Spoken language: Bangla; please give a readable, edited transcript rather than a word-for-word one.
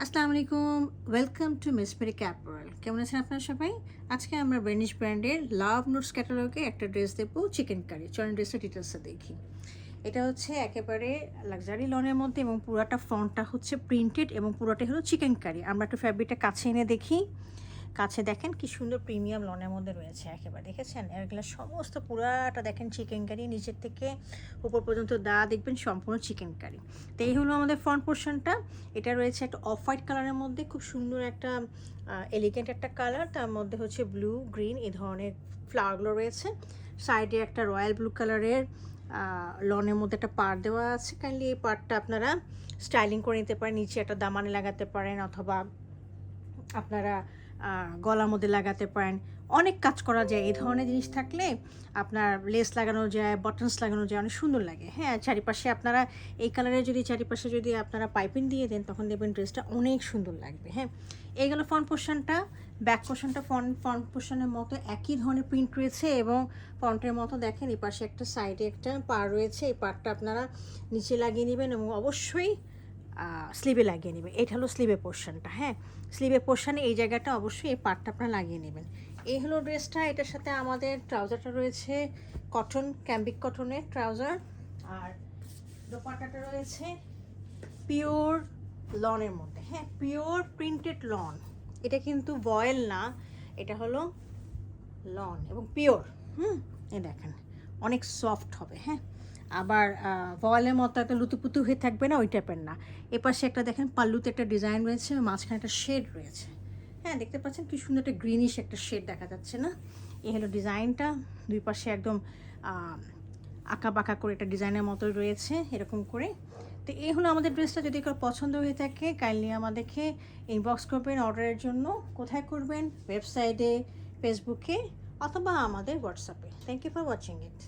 আসসালামু আলাইকুম, ওয়েলকাম টু মিস মেরি ক্যাপরাল। কেমন আছেন আপনারা সবাই? আজকে আমরা বেনিশ ব্র্যান্ডের লাভ নোটস ক্যাটালগে একটা ড্রেস দেবো, চিকেন কারি। চলেন ড্রেসের ডিটেলসটা দেখি। এটা হচ্ছে একেবারে লাক্সারি লনের মধ্যে এবং পুরাটা ফ্রন্টটা হচ্ছে প্রিন্টেড এবং পুরোটাই হলো চিকেন কারি। আমরা একটু ফ্যাব্রিকটা কাছে এনে দেখি। কাছে দেখেন কি সুন্দর প্রিমিয়াম লনের মধ্যে রয়েছে, একেবারে দেখেছেন? এগুলো সমস্ত পুরাটা দেখেন চিকেন কারি, নিচের থেকে উপর পর্যন্ত দেখবেন সম্পূর্ণ চিকেন কারি। তো এই হলো আমাদের ফ্রন্ট পোর্শনটা। এটা রয়েছে একটা অফ হোয়াইট কালারের মধ্যে, খুব সুন্দর একটা এলিগেন্ট একটা কালার, তার মধ্যে হচ্ছে ব্লু গ্রিন এই ধরনের ফ্লাওয়ারগুলো রয়েছে। সাইডে একটা রয়্যাল ব্লু কালারের লনের মধ্যে একটা পাড় দেওয়া আছে। কাইন্ডলি এই পাড়টা আপনারা স্টাইলিং করে নিতে পারেন, নিচে একটা দামানে লাগাতে পারেন অথবা আপনারা গলার মধ্যে লাগাতে পারেন। অনেক কাজ করা যায় এই ধরনের জিনিস থাকলে। আপনার লেস লাগানো যায়, বাটনস লাগানো যায়, অনেক সুন্দর লাগে। হ্যাঁ, চারিপাশে আপনারা এই কালারের যদি চারিপাশে যদি আপনারা পাইপিং দিয়ে দেন তখন দেখবেন ড্রেসটা অনেক সুন্দর লাগবে। হ্যাঁ, এইগুলো ফ্রন্ট পোর্শনটা। ব্যাক পোর্শনটা ফ্রন্ট পোর্শনের মতো একই ধরনের প্রিন্ট রয়েছে এবং ফ্রন্টের মতো দেখেন এই পাশে একটা সাইডে একটা পাড় রয়েছে। এই পাড়টা আপনারা নিচে লাগিয়ে নেবেন এবং অবশ্যই স্লিভে লাগিয়ে নেবেন। এটা হলো স্লিভের পোর্শনটা। হ্যাঁ, স্লিভের পোর্শনে এই জায়গাটা অবশ্যই এই পার্টটা আপনারা লাগিয়ে নেবেন। এই হলো ড্রেসটা। এটার সাথে আমাদের ট্রাউজারটা রয়েছে কটন, ক্যাম্বিক কটনের ট্রাউজার, আর দোপাট্টাটা রয়েছে পিওর লনের মধ্যে। হ্যাঁ, পিওর প্রিন্টেড লন। এটা কিন্তু ভয়েল না, এটা হলো লন এবং পিওর। এই দেখেন অনেক সফট হবে। হ্যাঁ, আবার ভয়েলের মতো একটা লুতুপুতু হয়ে থাকবে না, ওই টাইপের না। এপাশে একটা দেখেন পাল্লুতে একটা ডিজাইন রয়েছে, মাঝখানে একটা শেড রয়েছে। হ্যাঁ, দেখতে পাচ্ছেন কি সুন্দর একটা গ্রিনিশ একটা শেড দেখা যাচ্ছে না? এই হলো ডিজাইনটা। দুই পাশে একদম আঁকা বাঁকা করে একটা ডিজাইনের মতো রয়েছে এরকম করে। তো এই হলো আমাদের ড্রেসটা। যদি কারো পছন্দ হয়ে থাকে কাইন্ডলি আমাদেরকে ইনবক্স করবেন অর্ডারের জন্য। কোথায় করবেন? ওয়েবসাইটে, ফেসবুকে অথবা আমাদের হোয়াটসঅ্যাপে। Thank you for watching it.